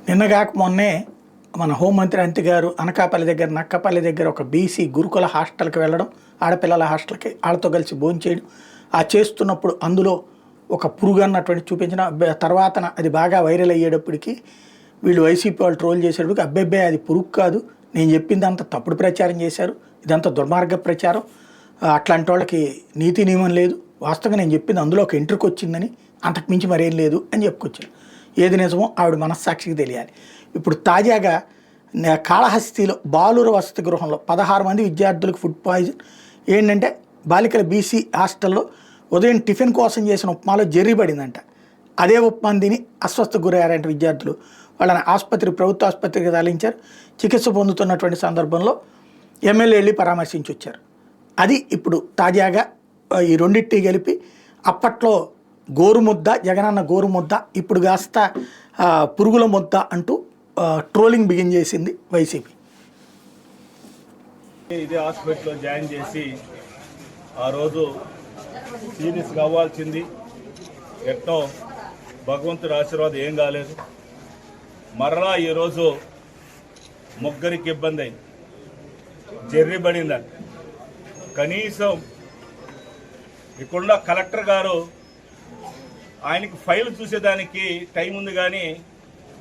నిన్నగాక మొన్నే మన హోంమంత్రి అంతి గారు అనకాపల్లి దగ్గర నక్కపల్లి దగ్గర ఒక బీసీ గురుకుల హాస్టల్కి వెళ్ళడం, ఆడపిల్లల హాస్టల్కి వాళ్ళతో కలిసి భోంచేయడం, ఆ చేస్తున్నప్పుడు అందులో ఒక పురుగు అన్నటువంటి చూపించిన తర్వాత అది బాగా వైరల్ అయ్యేటప్పటికి వీళ్ళు వైసీపీ వాళ్ళు ట్రోల్ చేసేటప్పటికి అబ్బాయి అది పురుగు కాదు, నేను చెప్పింది అంత తప్పుడు ప్రచారం చేశారు, ఇదంతా దుర్మార్గ ప్రచారం, అట్లాంటి వాళ్ళకి నీతి నియమం లేదు, వాస్తవంగా నేను చెప్పింది అందులో ఒక ఎంట్రుకు వచ్చిందని అంతకుమించి మరేం లేదు అని చెప్పుకొచ్చారు. ఏది నిజమో ఆవిడ మనస్సాక్షికి తెలియాలి. ఇప్పుడు తాజాగా కాళహస్తిలో బాలుర వసతి గృహంలో 16 మంది విద్యార్థులకు ఫుడ్ పాయిజన్. ఏంటంటే బాలికల బీసీ హాస్టల్లో ఉదయం టిఫిన్ కోసం చేసిన ఉప్మాలో జెర్రీ పడిందంట. అదే ఉప్మాని తిని అస్వస్థకు గురయ్యారంట విద్యార్థులు. వాళ్ళని ప్రభుత్వ ఆసుపత్రికి తరలించారు. చికిత్స పొందుతున్నటువంటి సందర్భంలో ఎమ్మెల్యే వెళ్ళి పరామర్శించి వచ్చారు. అది ఇప్పుడు తాజాగా ఈ రెండింటినీ కలిపి అప్పట్లో గోరుముద్ద, జగనన్న గోరుముద్ద, ఇప్పుడు కాస్త పురుగుల ముద్ద అంటూ ట్రోలింగ్ బిగిన్ చేసింది వైసీపీ. ఇదే హాస్పిటల్లో జాయిన్ చేసి ఆ రోజు సీరియస్గా అవ్వాల్సింది, ఎట్టో భగవంతుడి ఆశీర్వాదం ఏం కాలేదు. మరలా ఈరోజు ముగ్గురికి ఇబ్బంది అయింది, జెర్రీ పడిందని. కనీసం ఇక్కడున్న కలెక్టర్ గారు ఆయనకి ఫైల్ చూసేదానికి టైం ఉంది, కానీ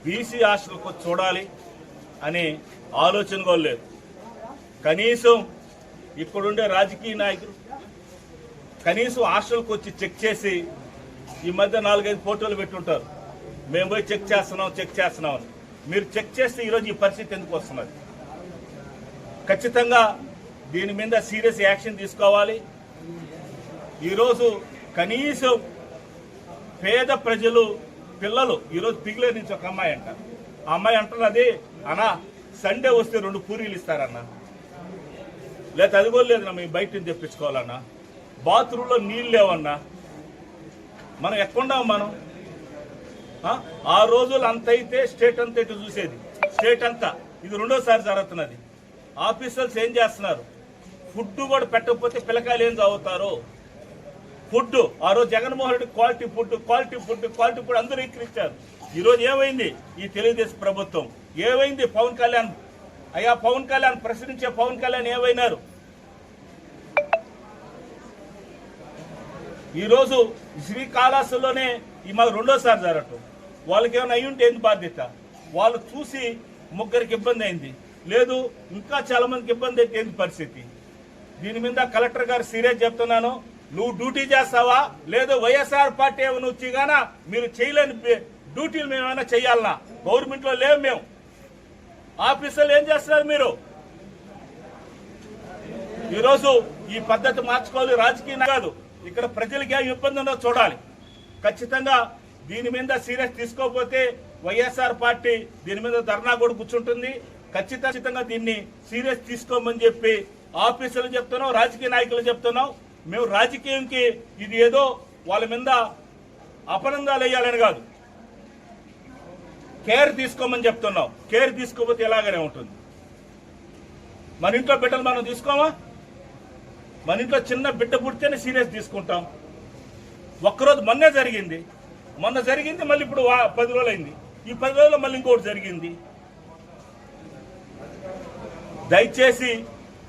బీసీ హాస్టల్కి వచ్చి చూడాలి అని ఆలోచన కూడా లేదు. కనీసం ఇక్కడుండే రాజకీయ నాయకులు కనీసం హాస్టల్కి వచ్చి చెక్ చేసి, ఈ మధ్య 4-5 ఫోటోలు పెట్టుంటారు, మేము పోయి చెక్ చేస్తున్నాం అని. మీరు చెక్ చేస్తే ఈరోజు ఈ పరిస్థితి ఎందుకు వస్తున్నది? ఖచ్చితంగా దీని మీద సీరియస్ యాక్షన్ తీసుకోవాలి. ఈరోజు కనీసం పేద ప్రజలు పిల్లలు ఈరోజు పిగిలే నుంచి ఒక అమ్మాయి అంట, ఆ అమ్మాయి అంటున్నది, అన్నా సండే వస్తే 2 పూరీలు ఇస్తారన్నా, లేకపోతే అది కూడా లేదన్నా మేము బయట నుంచి తెప్పించుకోవాలన్నా, బాత్రూంలో నీళ్ళు లేవన్నా. మనం ఎక్కడున్నాం మనం? ఆ రోజులు అంత అయితే స్టేట్ అంతా ఇటు చూసేది, స్టేట్ అంతా. ఇది 2వసారి జరుగుతున్నది. ఆఫీసర్స్ ఏం చేస్తున్నారు? ఫుడ్ కూడా పెట్టకపోతే పిల్లకాయలు ఏం చదువుతారు? ఫుడ్ ఆ రోజు జగన్మోహన్ రెడ్డి క్వాలిటీ ఫుడ్ అందరూ ఎక్కిరించారు. ఈరోజు ఏమైంది ఈ తెలుగుదేశం ప్రభుత్వం? ఏమైంది పవన్ కళ్యాణ్? అయ్యా పవన్ కళ్యాణ్, ప్రశ్నించే పవన్ కళ్యాణ్ ఏమైనారు? ఈరోజు శ్రీకాళహస్తిలోనే ఈ మాకు 2వసారి జరగటం. వాళ్ళకి ఏమైనా అయ్యి ఉంటే ఏంది బాధ్యత? వాళ్ళు చూసి ముగ్గురికి ఇబ్బంది అయింది, లేదు ఇంకా చాలా మందికి ఇబ్బంది అయితే ఏంది పరిస్థితి? దీని మీద కలెక్టర్ గారు సీరియస్ చెప్తున్నాను, నువ్వు డ్యూటీ చేస్తావా, లేదు వైఎస్ఆర్ పార్టీ ఏమైనా వచ్చి గానా మీరు చేయలేని డ్యూటీలు మేమైనా చేయాలన్నా? గవర్నమెంట్లో లేవు మేము. ఆఫీసర్లు ఏం చేస్తున్నారు మీరు? ఈరోజు ఈ పద్ధతి మార్చుకోవాలి, రాజకీయం కాదు. ఇక్కడ ప్రజలకి ఏం ఇబ్బంది ఉందో చూడాలి. ఖచ్చితంగా దీని మీద సీరియస్ తీసుకోకపోతే వైఎస్ఆర్ పార్టీ దీని మీద ధర్నా కూడా కూర్చుంటుంది. ఖచ్చితంగా దీన్ని సీరియస్ తీసుకోమని చెప్పి ఆఫీసర్లు చెప్తున్నాం, రాజకీయ నాయకులు చెప్తున్నాం. మేము రాజకీయంకి ఇది ఏదో వాళ్ళ మీద అపనందాలు వేయాలని కాదు, కేర్ తీసుకోమని చెప్తున్నాం. కేర్ తీసుకోకపోతే ఎలాగనే ఉంటుంది. మన ఇంట్లో బిడ్డలు మనం తీసుకోమా? మన ఇంట్లో చిన్న బిడ్డ పుడితేనే సీరియస్ తీసుకుంటాం. ఒక్కరోజు మొన్న జరిగింది, మళ్ళీ ఇప్పుడు 10 రోజులు అయింది. ఈ 10 రోజుల్లో మళ్ళీ ఇంకోటి జరిగింది. దయచేసి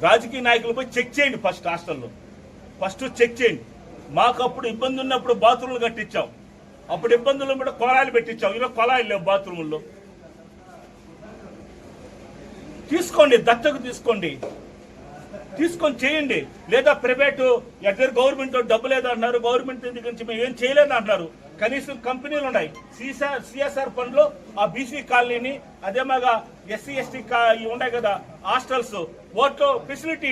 రాజకీయ నాయకులు పోయి చెక్ చేయండి. హాస్టల్లో ఫస్ట్ చెక్ చేయండి. మాకు అప్పుడు ఇబ్బంది ఉన్నప్పుడు బాత్రూమ్లు కట్టించాం, అప్పుడు ఇబ్బందులు కూడా కొలాయిలు పెట్టించాం. ఈరోజు కొలాయిలు లేవు బాత్రూముల్లో. తీసుకోండి, దత్తకు తీసుకొని చేయండి. లేదా ప్రైవేటు ఎక్కడ గవర్నమెంట్ డబ్బు లేదన్నారు, గవర్నమెంట్ నుంచి మేము ఏం చేయలేదు అంటున్నారు. కనీసం కంపెనీలు ఉన్నాయి, సిఎస్ఆర్ ఫండ్లో ఆ బీసీ కాలనీని, అదేమాగా ఎస్సీ ఎస్టీ ఉన్నాయి కదా హాస్టల్స్, వాటిలో ఫెసిలిటీ